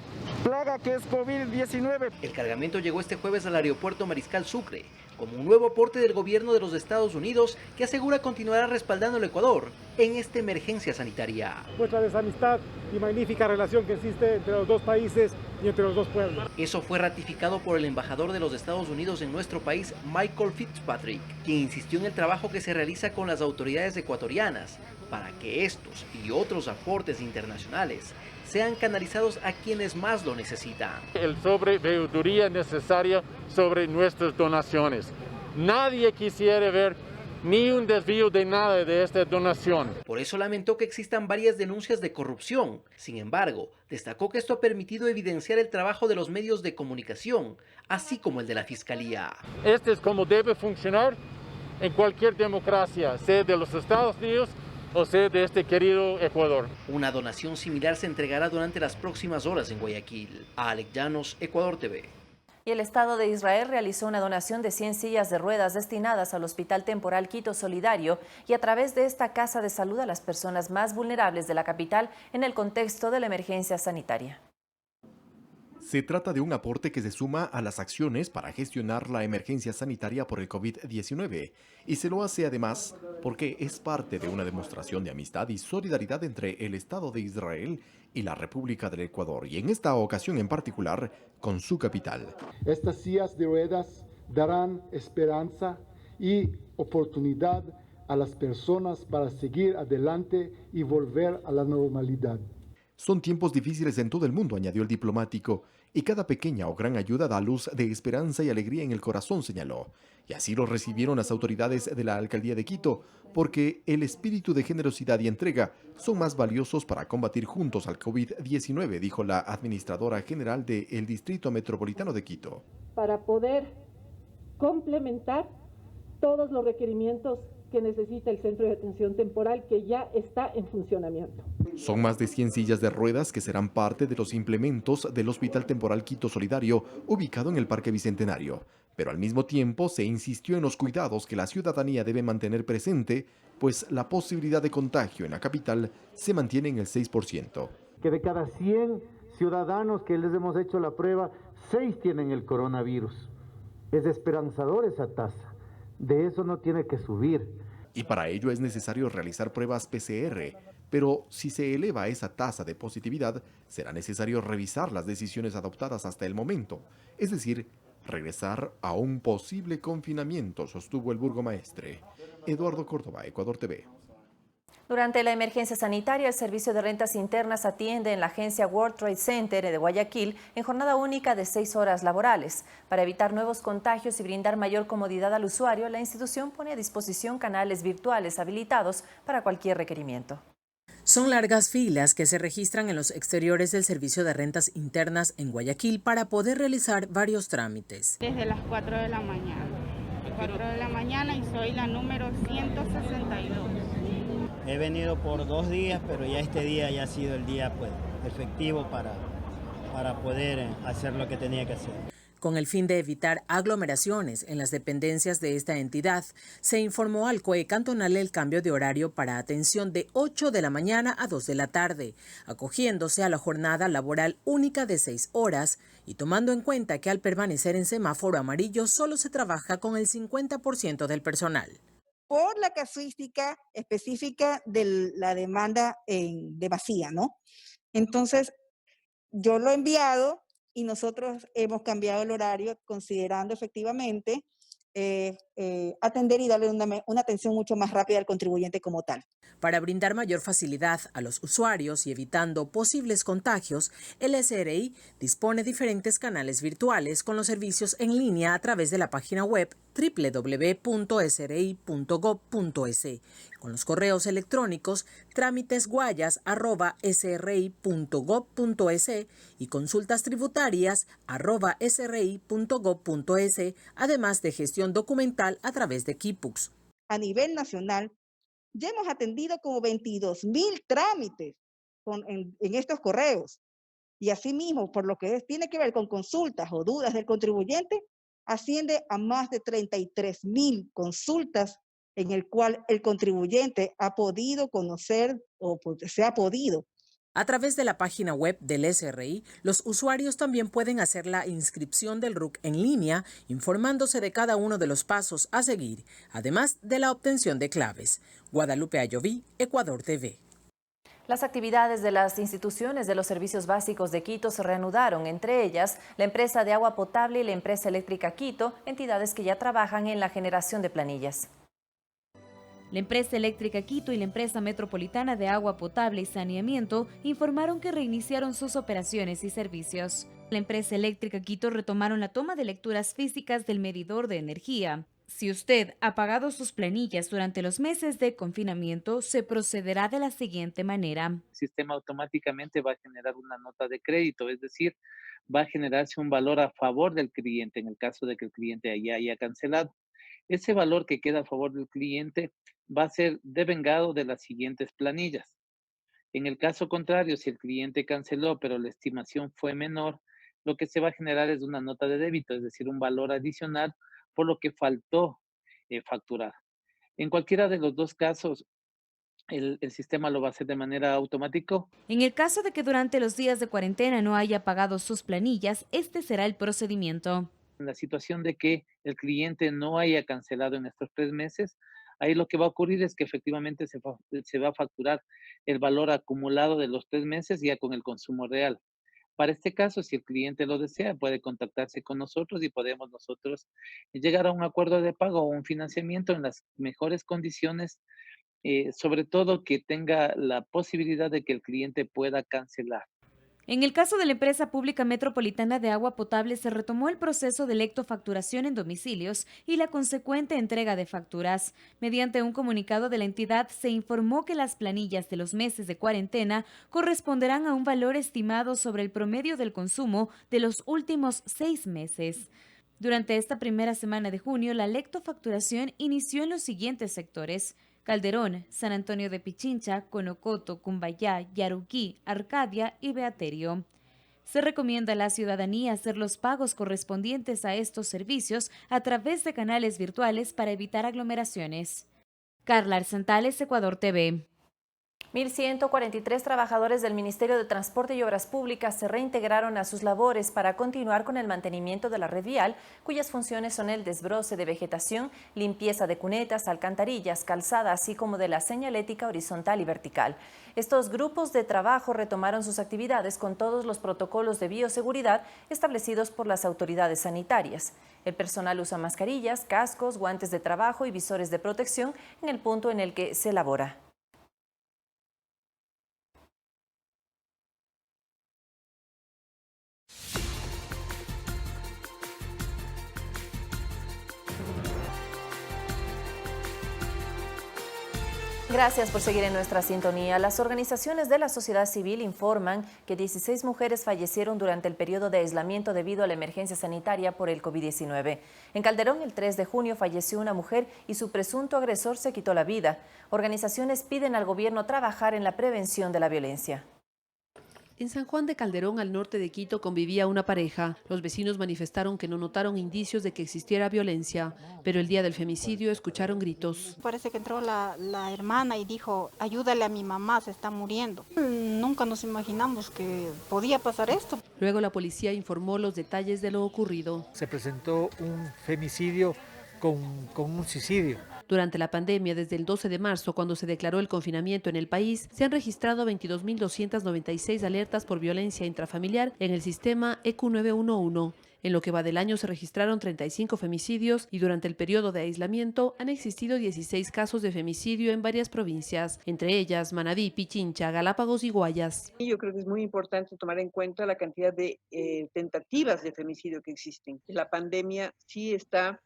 plaga que es COVID-19. El cargamento llegó este jueves al aeropuerto Mariscal Sucre, como un nuevo aporte del gobierno de los Estados Unidos que asegura continuará respaldando al Ecuador en esta emergencia sanitaria. Muestra de esa amistad y magnífica relación que existe entre los dos países y entre los dos pueblos. Eso fue ratificado por el embajador de los Estados Unidos en nuestro país, Michael Fitzpatrick, quien insistió en el trabajo que se realiza con las autoridades ecuatorianas para que estos y otros aportes internacionales sean canalizados a quienes más lo necesitan. El sobreveeduría necesaria sobre nuestras donaciones. Nadie quisiera ver ni un desvío de nada de esta donación. Por eso lamentó que existan varias denuncias de corrupción. Sin embargo, destacó que esto ha permitido evidenciar el trabajo de los medios de comunicación, así como el de la Fiscalía. Este es como debe funcionar en cualquier democracia, sea de los Estados Unidos o sea de este querido Ecuador. Una donación similar se entregará durante las próximas horas en Guayaquil. A Alex Llanos, Ecuador TV. Y el Estado de Israel realizó una donación de 100 sillas de ruedas destinadas al Hospital Temporal Quito Solidario y a través de esta casa de salud a las personas más vulnerables de la capital en el contexto de la emergencia sanitaria. Se trata de un aporte que se suma a las acciones para gestionar la emergencia sanitaria por el COVID-19 y se lo hace además porque es parte de una demostración de amistad y solidaridad entre el Estado de Israel y la República del Ecuador, y en esta ocasión en particular con su capital. Estas sillas de ruedas darán esperanza y oportunidad a las personas para seguir adelante y volver a la normalidad. Son tiempos difíciles en todo el mundo, añadió el diplomático, y cada pequeña o gran ayuda da luz de esperanza y alegría en el corazón, señaló. Y así lo recibieron las autoridades de la Alcaldía de Quito, porque el espíritu de generosidad y entrega son más valiosos para combatir juntos al COVID-19, dijo la administradora general del Distrito Metropolitano de Quito. Para poder complementar todos los requerimientos que necesita el centro de atención temporal, que ya está en funcionamiento. Son más de 100 sillas de ruedas que serán parte de los implementos del Hospital Temporal Quito Solidario, ubicado en el Parque Bicentenario. Pero al mismo tiempo se insistió en los cuidados que la ciudadanía debe mantener presente, pues la posibilidad de contagio en la capital se mantiene en el 6%. Que de cada 100 ciudadanos que les hemos hecho la prueba, 6 tienen el coronavirus. Es esperanzador esa tasa. De eso no tiene que subir. Y para ello es necesario realizar pruebas PCR, pero si se eleva esa tasa de positividad, será necesario revisar las decisiones adoptadas hasta el momento, es decir, regresar a un posible confinamiento, sostuvo el burgomaestre. Eduardo Córdoba, Ecuador TV. Durante la emergencia sanitaria, el Servicio de Rentas Internas atiende en la agencia World Trade Center de Guayaquil en jornada única de 6 horas laborales. Para evitar nuevos contagios y brindar mayor comodidad al usuario, la institución pone a disposición canales virtuales habilitados para cualquier requerimiento. Son largas filas que se registran en los exteriores del Servicio de Rentas Internas en Guayaquil para poder realizar varios trámites. Desde las 4 de la mañana. 4 de la mañana y soy la número 162. He venido por 2 días, pero ya este día ya ha sido el día efectivo para poder hacer lo que tenía que hacer. Con el fin de evitar aglomeraciones en las dependencias de esta entidad, se informó al COE cantonal el cambio de horario para atención de 8 de la mañana a 2 de la tarde, acogiéndose a la jornada laboral única de 6 horas y tomando en cuenta que al permanecer en semáforo amarillo solo se trabaja con el 50% del personal. Por la casuística específica de la demanda en demasía, ¿no? Entonces, yo lo he enviado y nosotros hemos cambiado el horario considerando efectivamente atender y darle una atención mucho más rápida al contribuyente como tal. Para brindar mayor facilidad a los usuarios y evitando posibles contagios, el SRI dispone diferentes canales virtuales con los servicios en línea a través de la página web www.sri.gov.es, con los correos electrónicos tramitesguayas@sri.gov.es y consultastributarias@sri.gov.es, además de gestión documental a través de Kipux. A nivel nacional, ya hemos atendido como 22.000 trámites en estos correos. Y asimismo, por lo que tiene que ver con consultas o dudas del contribuyente, asciende a más de 33.000 consultas en el cual el contribuyente ha podido conocer o se ha podido. A través de la página web del SRI, los usuarios también pueden hacer la inscripción del RUC en línea, informándose de cada uno de los pasos a seguir, además de la obtención de claves. Guadalupe Ayoví, Ecuador TV. Las actividades de las instituciones de los servicios básicos de Quito se reanudaron, entre ellas la empresa de agua potable y la empresa eléctrica Quito, entidades que ya trabajan en la generación de planillas. La empresa eléctrica Quito y la empresa metropolitana de agua potable y saneamiento informaron que reiniciaron sus operaciones y servicios. La empresa eléctrica Quito retomaron la toma de lecturas físicas del medidor de energía. Si usted ha pagado sus planillas durante los meses de confinamiento, se procederá de la siguiente manera. El sistema automáticamente va a generar una nota de crédito, es decir, va a generarse un valor a favor del cliente en el caso de que el cliente ya haya cancelado. Ese valor que queda a favor del cliente va a ser devengado de las siguientes planillas. En el caso contrario, si el cliente canceló, pero la estimación fue menor, lo que se va a generar es una nota de débito, es decir, un valor adicional por lo que faltó facturar. En cualquiera de los dos casos, el sistema lo va a hacer de manera automática. En el caso de que durante los días de cuarentena no haya pagado sus planillas, este será el procedimiento. En la situación de que el cliente no haya cancelado en estos 3 meses, ahí lo que va a ocurrir es que efectivamente se va a facturar el valor acumulado de los 3 meses ya con el consumo real. Para este caso, si el cliente lo desea, puede contactarse con nosotros y podemos nosotros llegar a un acuerdo de pago o un financiamiento en las mejores condiciones, sobre todo que tenga la posibilidad de que el cliente pueda cancelar. En el caso de la empresa pública metropolitana de agua potable se retomó el proceso de lectofacturación en domicilios y la consecuente entrega de facturas. Mediante un comunicado de la entidad se informó que las planillas de los meses de cuarentena corresponderán a un valor estimado sobre el promedio del consumo de los últimos 6 meses. Durante esta primera semana de junio, la lectofacturación inició en los siguientes sectores: Calderón, San Antonio de Pichincha, Conocoto, Cumbayá, Yaruquí, Arcadia y Beaterio. Se recomienda a la ciudadanía hacer los pagos correspondientes a estos servicios a través de canales virtuales para evitar aglomeraciones. Carla Arzantales, Ecuador TV. 1.143 trabajadores del Ministerio de Transporte y Obras Públicas se reintegraron a sus labores para continuar con el mantenimiento de la red vial, cuyas funciones son el desbroce de vegetación, limpieza de cunetas, alcantarillas, calzada, así como de la señalética horizontal y vertical. Estos grupos de trabajo retomaron sus actividades con todos los protocolos de bioseguridad establecidos por las autoridades sanitarias. El personal usa mascarillas, cascos, guantes de trabajo y visores de protección en el punto en el que se labora. Gracias por seguir en nuestra sintonía. Las organizaciones de la sociedad civil informan que 16 mujeres fallecieron durante el periodo de aislamiento debido a la emergencia sanitaria por el COVID-19. En Calderón, el 3 de junio, falleció una mujer y su presunto agresor se quitó la vida. Organizaciones piden al gobierno trabajar en la prevención de la violencia. En San Juan de Calderón, al norte de Quito, convivía una pareja. Los vecinos manifestaron que no notaron indicios de que existiera violencia, pero el día del femicidio escucharon gritos. Parece que entró la hermana y dijo: ayúdale a mi mamá, se está muriendo. Nunca nos imaginamos que podía pasar esto. Luego la policía informó los detalles de lo ocurrido. Se presentó un femicidio con un suicidio. Durante la pandemia, desde el 12 de marzo, cuando se declaró el confinamiento en el país, se han registrado 22.296 alertas por violencia intrafamiliar en el sistema EQ 911. En lo que va del año se registraron 35 femicidios y durante el periodo de aislamiento han existido 16 casos de femicidio en varias provincias, entre ellas Manabí, Pichincha, Galápagos y Guayas. Yo creo que es muy importante tomar en cuenta la cantidad de tentativas de femicidio que existen. La pandemia sí está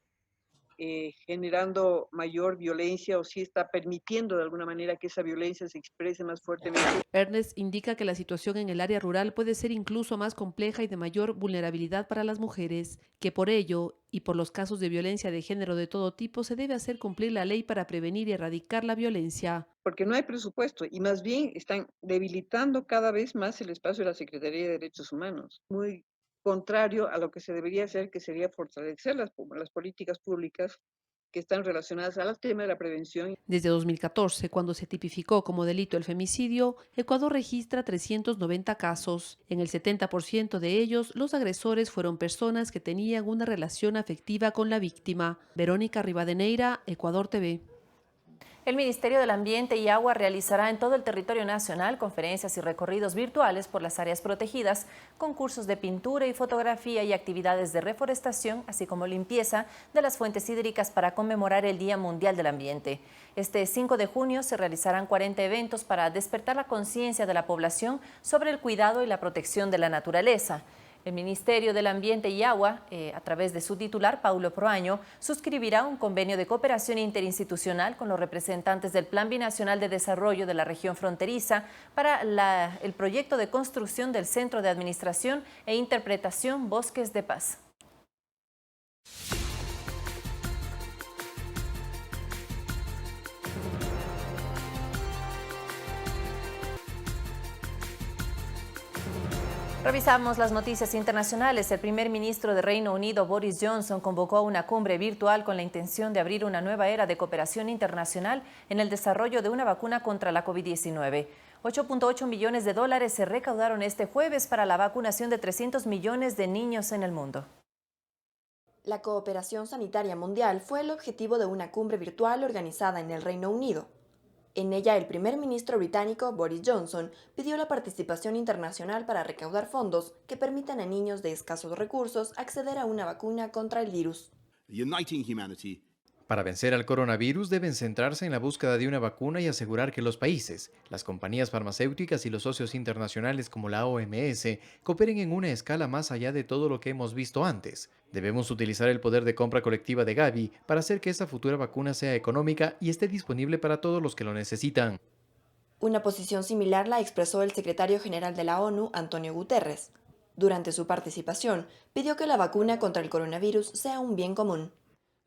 generando mayor violencia o sí está permitiendo de alguna manera que esa violencia se exprese más fuertemente. Ernest indica que la situación en el área rural puede ser incluso más compleja y de mayor vulnerabilidad para las mujeres, que por ello y por los casos de violencia de género de todo tipo se debe hacer cumplir la ley para prevenir y erradicar la violencia. Porque no hay presupuesto y más bien están debilitando cada vez más el espacio de la Secretaría de Derechos Humanos. Muy contrario a lo que se debería hacer, que sería fortalecer las políticas públicas que están relacionadas al tema de la prevención. Desde 2014, cuando se tipificó como delito el femicidio, Ecuador registra 390 casos. En el 70% de ellos, los agresores fueron personas que tenían una relación afectiva con la víctima. Verónica Rivadeneira, Ecuador TV. El Ministerio del Ambiente y Agua realizará en todo el territorio nacional conferencias y recorridos virtuales por las áreas protegidas, concursos de pintura y fotografía y actividades de reforestación, así como limpieza de las fuentes hídricas para conmemorar el Día Mundial del Ambiente. Este 5 de junio se realizarán 40 eventos para despertar la conciencia de la población sobre el cuidado y la protección de la naturaleza. El Ministerio del Ambiente y Agua, a través de su titular, Paulo Proaño, suscribirá un convenio de cooperación interinstitucional con los representantes del Plan Binacional de Desarrollo de la región fronteriza para el proyecto de construcción del Centro de Administración e Interpretación Bosques de Paz. Revisamos las noticias internacionales. El primer ministro de Reino Unido, Boris Johnson, convocó una cumbre virtual con la intención de abrir una nueva era de cooperación internacional en el desarrollo de una vacuna contra la COVID-19. 8.8 millones de dólares se recaudaron este jueves para la vacunación de 300 millones de niños en el mundo. La cooperación sanitaria mundial fue el objetivo de una cumbre virtual organizada en el Reino Unido. En ella, el primer ministro británico, Boris Johnson, pidió la participación internacional para recaudar fondos que permitan a niños de escasos recursos acceder a una vacuna contra el virus. Para vencer al coronavirus deben centrarse en la búsqueda de una vacuna y asegurar que los países, las compañías farmacéuticas y los socios internacionales como la OMS cooperen en una escala más allá de todo lo que hemos visto antes. Debemos utilizar el poder de compra colectiva de Gavi para hacer que esa futura vacuna sea económica y esté disponible para todos los que lo necesitan. Una posición similar la expresó el secretario general de la ONU, Antonio Guterres. Durante su participación, pidió que la vacuna contra el coronavirus sea un bien común.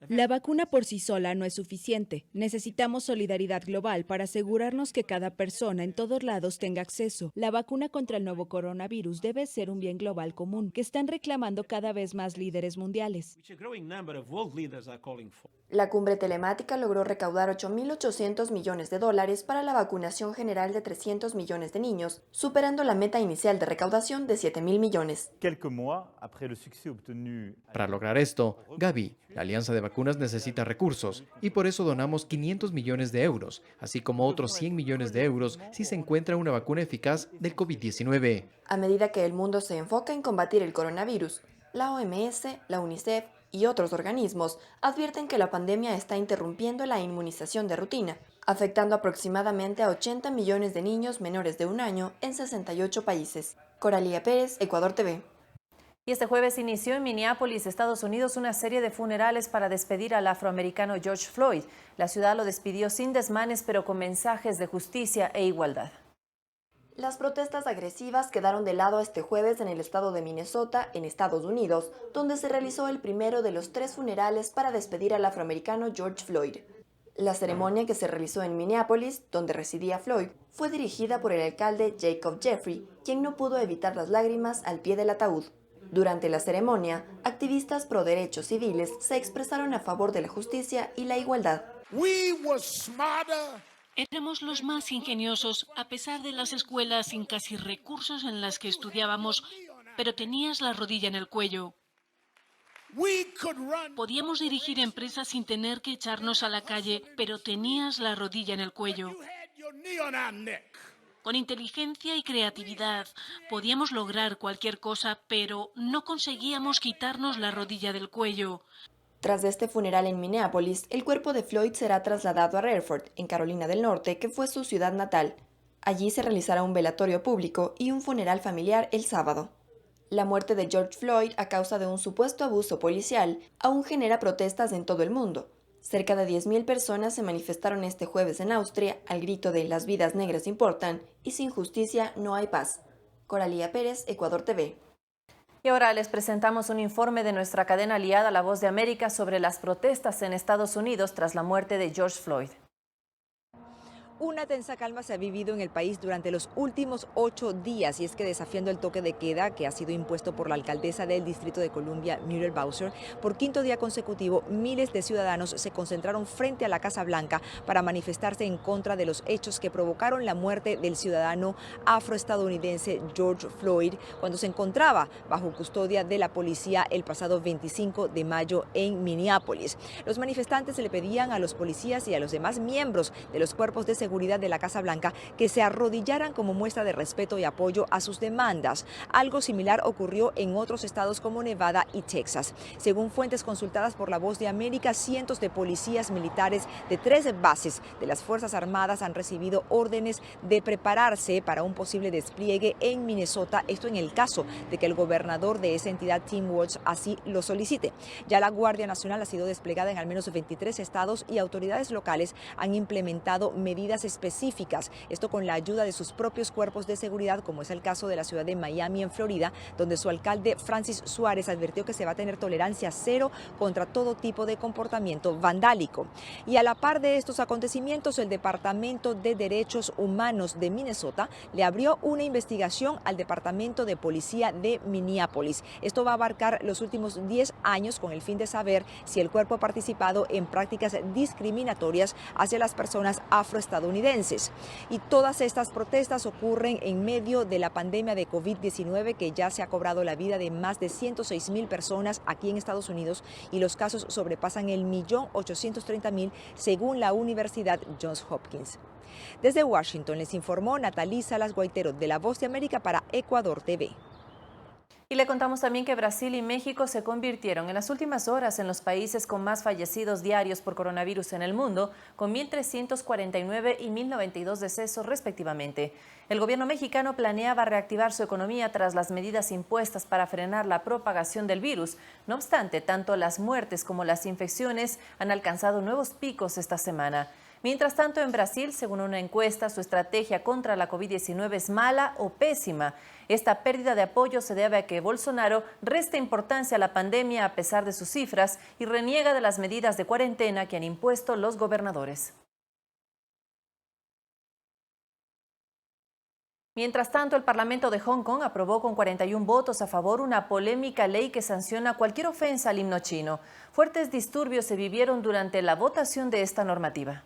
La vacuna por sí sola no es suficiente. Necesitamos solidaridad global para asegurarnos que cada persona en todos lados tenga acceso. La vacuna contra el nuevo coronavirus debe ser un bien global común, que están reclamando cada vez más líderes mundiales. La cumbre telemática logró recaudar 8.800 millones de dólares para la vacunación general de 300 millones de niños, superando la meta inicial de recaudación de 7.000 millones. Para lograr esto, Gavi, la alianza de vacunas, necesita recursos y por eso donamos 500 millones de euros, así como otros 100 millones de euros si se encuentra una vacuna eficaz del COVID-19. A medida que el mundo se enfoca en combatir el coronavirus, la OMS, la UNICEF y otros organismos advierten que la pandemia está interrumpiendo la inmunización de rutina, afectando aproximadamente a 80 millones de niños menores de un año en 68 países. Coralía Pérez, Ecuador TV. Y este jueves inició en Minneapolis, Estados Unidos, una serie de funerales para despedir al afroamericano George Floyd. La ciudad lo despidió sin desmanes, pero con mensajes de justicia e igualdad. Las protestas agresivas quedaron de lado este jueves en el estado de Minnesota, en Estados Unidos, donde se realizó el primero de los 3 funerales para despedir al afroamericano George Floyd. La ceremonia, que se realizó en Minneapolis, donde residía Floyd, fue dirigida por el alcalde Jacob Jeffrey, quien no pudo evitar las lágrimas al pie del ataúd. Durante la ceremonia, activistas pro derechos civiles se expresaron a favor de la justicia y la igualdad. Éramos los más ingeniosos, a pesar de las escuelas sin casi recursos en las que estudiábamos, pero tenías la rodilla en el cuello. Podíamos dirigir empresas sin tener que echarnos a la calle, pero tenías la rodilla en el cuello. Con inteligencia y creatividad podíamos lograr cualquier cosa, pero no conseguíamos quitarnos la rodilla del cuello. Tras este funeral en Minneapolis, el cuerpo de Floyd será trasladado a Rutherford, en Carolina del Norte, que fue su ciudad natal. Allí se realizará un velatorio público y un funeral familiar el sábado. La muerte de George Floyd a causa de un supuesto abuso policial aún genera protestas en todo el mundo. Cerca de 10.000 personas se manifestaron este jueves en Austria al grito de "Las vidas negras importan" y "Sin justicia no hay paz". Coralía Pérez, Ecuador TV. Y ahora les presentamos un informe de nuestra cadena aliada La Voz de América sobre las protestas en Estados Unidos tras la muerte de George Floyd. Una tensa calma se ha vivido en el país durante los últimos 8 días y es que desafiando el toque de queda que ha sido impuesto por la alcaldesa del Distrito de Columbia, Muriel Bowser, por 5º día consecutivo, miles de ciudadanos se concentraron frente a la Casa Blanca para manifestarse en contra de los hechos que provocaron la muerte del ciudadano afroestadounidense George Floyd cuando se encontraba bajo custodia de la policía el pasado 25 de mayo en Minneapolis. Los manifestantes le pedían a los policías y a los demás miembros de los cuerpos de seguridad de la Casa Blanca que se arrodillaran como muestra de respeto y apoyo a sus demandas. Algo similar ocurrió en otros estados como Nevada y Texas. Según fuentes consultadas por La Voz de América, cientos de policías militares de 3 bases de las Fuerzas Armadas han recibido órdenes de prepararse para un posible despliegue en Minnesota, esto en el caso de que el gobernador de esa entidad, Tim Walz, así lo solicite. Ya la Guardia Nacional ha sido desplegada en al menos 23 estados y autoridades locales han implementado medidas medidas específicas, esto con la ayuda de sus propios cuerpos de seguridad, como es el caso de la ciudad de Miami, en Florida, donde su alcalde Francis Suárez advirtió que se va a tener tolerancia cero contra todo tipo de comportamiento vandálico. Y a la par de estos acontecimientos, el Departamento de Derechos Humanos de Minnesota le abrió una investigación al Departamento de Policía de Minneapolis. Esto va a abarcar los últimos 10 años con el fin de saber si el cuerpo ha participado en prácticas discriminatorias hacia las personas afroestadounidenses. Y todas estas protestas ocurren en medio de la pandemia de COVID-19, que ya se ha cobrado la vida de más de 106,000 personas aquí en Estados Unidos, y los casos sobrepasan el 1.830.000 según la Universidad Johns Hopkins. Desde Washington les informó Natalí Salas Guaitero, de La Voz de América para Ecuador TV. Y le contamos también que Brasil y México se convirtieron en las últimas horas en los países con más fallecidos diarios por coronavirus en el mundo, con 1.349 y 1.092 decesos respectivamente. El gobierno mexicano planeaba reactivar su economía tras las medidas impuestas para frenar la propagación del virus. No obstante, tanto las muertes como las infecciones han alcanzado nuevos picos esta semana. Mientras tanto, en Brasil, según una encuesta, su estrategia contra la COVID-19 es mala o pésima. Esta pérdida de apoyo se debe a que Bolsonaro resta importancia a la pandemia a pesar de sus cifras y reniega de las medidas de cuarentena que han impuesto los gobernadores. Mientras tanto, el Parlamento de Hong Kong aprobó con 41 votos a favor una polémica ley que sanciona cualquier ofensa al himno chino. Fuertes disturbios se vivieron durante la votación de esta normativa.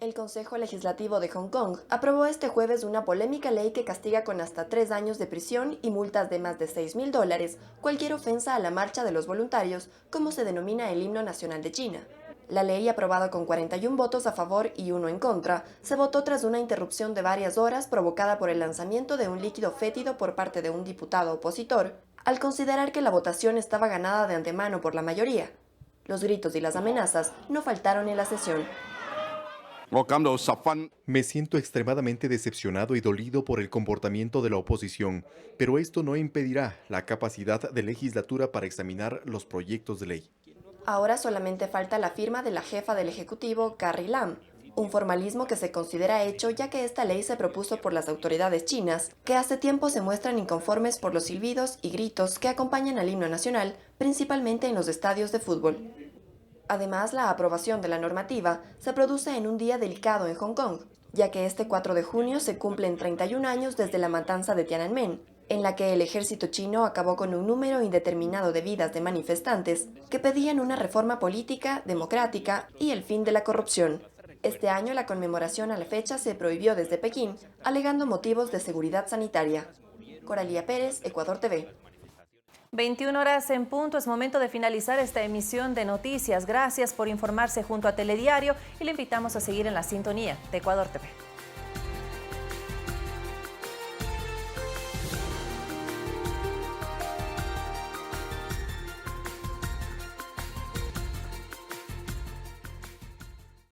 El Consejo Legislativo de Hong Kong aprobó este jueves una polémica ley que castiga con hasta 3 años de prisión y multas de más de $6,000 cualquier ofensa a la marcha de los voluntarios, como se denomina el himno nacional de China. La ley, aprobada con 41 votos a favor y 1 en contra, se votó tras una interrupción de varias horas provocada por el lanzamiento de un líquido fétido por parte de un diputado opositor, al considerar que la votación estaba ganada de antemano por la mayoría. Los gritos y las amenazas no faltaron en la sesión. Me siento extremadamente decepcionado y dolido por el comportamiento de la oposición, pero esto no impedirá la capacidad de legislatura para examinar los proyectos de ley. Ahora solamente falta la firma de la jefa del Ejecutivo, Carrie Lam, un formalismo que se considera hecho ya que esta ley se propuso por las autoridades chinas, que hace tiempo se muestran inconformes por los silbidos y gritos que acompañan al himno nacional, principalmente en los estadios de fútbol. Además, la aprobación de la normativa se produce en un día delicado en Hong Kong, ya que este 4 de junio se cumplen 31 años desde la matanza de Tiananmen, en la que el ejército chino acabó con un número indeterminado de vidas de manifestantes que pedían una reforma política, democrática y el fin de la corrupción. Este año la conmemoración a la fecha se prohibió desde Pekín, alegando motivos de seguridad sanitaria. Coralía Pérez, Ecuador TV. 21 horas en punto, es momento de finalizar esta emisión de noticias. Gracias por informarse junto a Telediario y le invitamos a seguir en la sintonía de Ecuador TV.